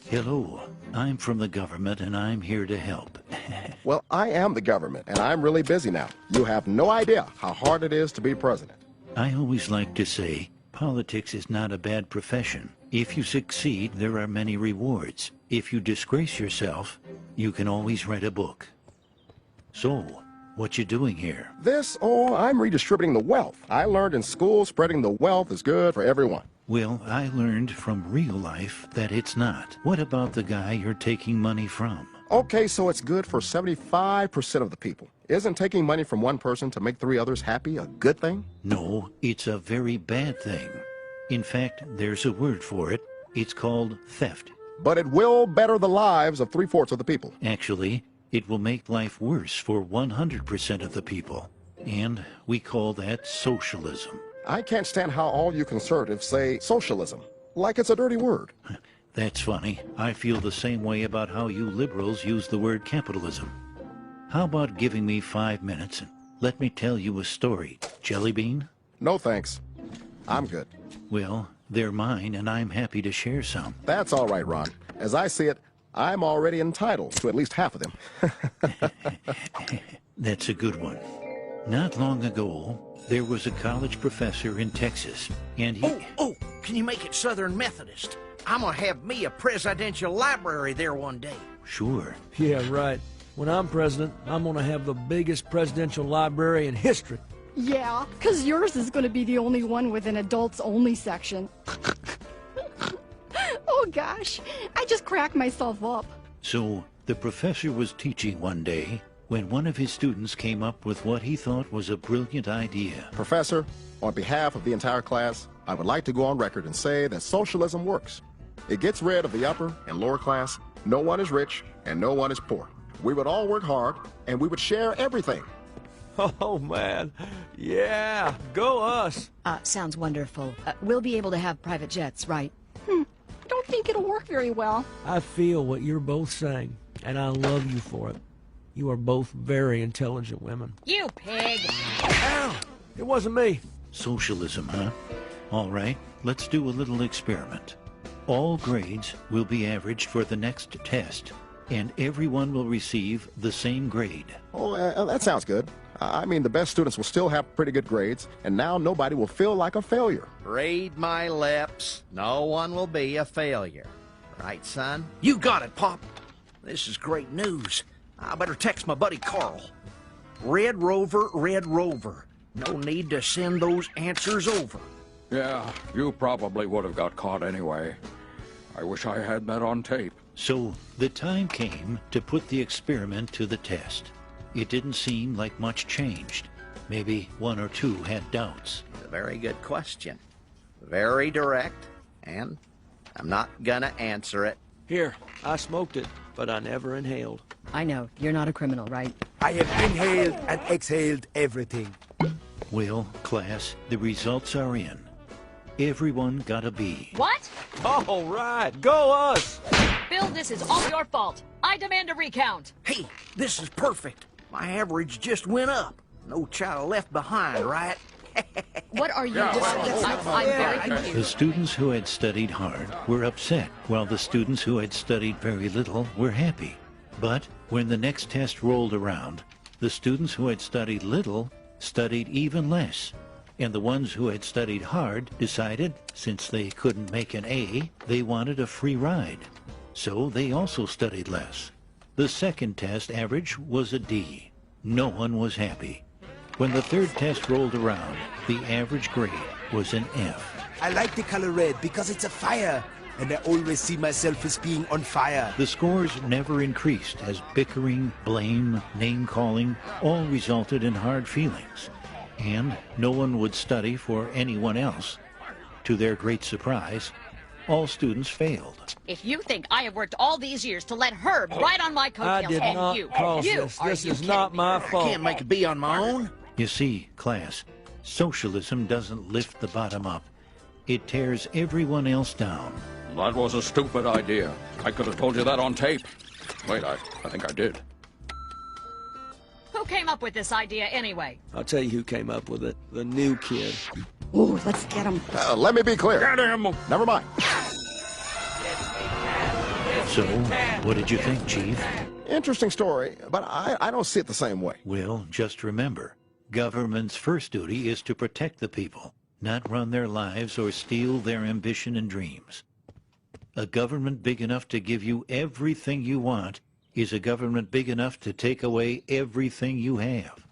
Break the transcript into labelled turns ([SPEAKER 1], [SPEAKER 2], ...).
[SPEAKER 1] Hello, I'm from the government and I'm here to help.
[SPEAKER 2] Well, I am the government, and I'm really busy now. You have no idea how hard it is to be president.
[SPEAKER 1] I always like to say, politics is not a bad profession. If you succeed, there are many rewards. If you disgrace yourself, you can always write a book. So, what you doing here?
[SPEAKER 2] I'm redistributing the wealth. I learned in school spreading the wealth is good for everyone.
[SPEAKER 1] Well, I learned from real life that it's not. What about the guy you're taking money from?
[SPEAKER 2] Okay, so it's good for 75% of the people. Isn't taking money from one person to make 3 others happy a good thing?
[SPEAKER 1] No, it's a very bad thing. In fact, there's a word for it. It's called theft.
[SPEAKER 2] But it will better the lives of 3/4 of the people.
[SPEAKER 1] Actually, it will make life worse for 100% of the people. And we call that socialism.
[SPEAKER 2] I can't stand how all you conservatives say socialism, like it's a dirty word.
[SPEAKER 1] That's funny. I feel the same way about how you liberals use the word capitalism. How about giving me 5 minutes and let me tell you a story, Jelly Bean?
[SPEAKER 2] No thanks. I'm good.
[SPEAKER 1] Well, they're mine and I'm happy to share some.
[SPEAKER 2] That's all right, Ron. As I see it, I'm already entitled to at least half of them.
[SPEAKER 1] That's a good one. Not long ago, there was a college professor in Texas, and he...
[SPEAKER 3] Can you make it Southern Methodist? I'm gonna have me a presidential library there one day.
[SPEAKER 1] Sure.
[SPEAKER 4] Yeah, right. When I'm president, I'm gonna have the biggest presidential library in history.
[SPEAKER 5] Yeah, because yours is going to be the only one with an adults-only section. Oh, gosh. I just cracked myself up.
[SPEAKER 1] So, the professor was teaching one day when one of his students came up with what he thought was a brilliant idea.
[SPEAKER 2] Professor, on behalf of the entire class, I would like to go on record and say that socialism works. It gets rid of the upper and lower class. No one is rich and no one is poor. We would all work hard and we would share everything.
[SPEAKER 4] Oh, man. Yeah, go us.
[SPEAKER 6] Sounds wonderful. We'll be able to have private jets, right?
[SPEAKER 5] I don't think it'll work very well.
[SPEAKER 4] I feel what you're both saying, and I love you for it. You are both very intelligent women.
[SPEAKER 6] You pig!
[SPEAKER 4] Ow! It wasn't me.
[SPEAKER 1] Socialism, huh? All right, let's do a little experiment. All grades will be averaged for the next test, and everyone will receive the same grade.
[SPEAKER 2] Oh, that sounds good. I mean, the best students will still have pretty good grades, and now nobody will feel like a failure.
[SPEAKER 3] Read my lips. No one will be a failure. Right, son?
[SPEAKER 7] You got it, Pop.
[SPEAKER 3] This is great news. I better text my buddy Carl. Red Rover, Red Rover. No need to send those answers over.
[SPEAKER 8] Yeah, you probably would have got caught anyway. I wish I had that on tape.
[SPEAKER 1] So, the time came to put the experiment to the test. It didn't seem like much changed. Maybe 1 or 2 had doubts.
[SPEAKER 3] A very good question. Very direct, and I'm not gonna answer it.
[SPEAKER 4] Here, I smoked it, but I never inhaled.
[SPEAKER 6] I know. You're not a criminal, right?
[SPEAKER 7] I have inhaled and exhaled everything.
[SPEAKER 1] Well, class, the results are in. Everyone got a B.
[SPEAKER 9] What?
[SPEAKER 4] All right, go us!
[SPEAKER 9] Bill, this is all your fault. I demand a recount.
[SPEAKER 3] Hey, this is perfect. My average just went up. No child left behind, right?
[SPEAKER 9] What are you doing? I'm very confused.
[SPEAKER 1] The students who had studied hard were upset, while the students who had studied very little were happy. But when the next test rolled around, the students who had studied little studied even less. And the ones who had studied hard decided, since they couldn't make an A, they wanted a free ride. So they also studied less. The second test average was a D. No one was happy. When the third test rolled around, the average grade was an F.
[SPEAKER 7] I like the color red because it's a fire, and I always see myself as being on fire.
[SPEAKER 1] The scores never increased as bickering, blame, name-calling all resulted in hard feelings. And no one would study for anyone else. To their great surprise, all students failed.
[SPEAKER 9] If you think I have worked all these years to let Herb ride on my coattails,
[SPEAKER 4] I did not cause this. This is not my fault.
[SPEAKER 3] I can't make a B on my own.
[SPEAKER 1] You see, class, socialism doesn't lift the bottom up. It tears everyone else down.
[SPEAKER 8] That was a stupid idea. I could have told you that on tape. Wait, I think I did.
[SPEAKER 9] Who came up with this idea anyway?
[SPEAKER 4] I'll tell you who came up with it. The new kid.
[SPEAKER 5] Ooh, let's get him.
[SPEAKER 2] Let me be clear.
[SPEAKER 8] Get him!
[SPEAKER 2] Never mind.
[SPEAKER 1] So, what did you think, Chief?
[SPEAKER 2] Interesting story, but I don't see it the same way.
[SPEAKER 1] Well, just remember, government's first duty is to protect the people, not run their lives or steal their ambition and dreams. A government big enough to give you everything you want is a government big enough to take away everything you have.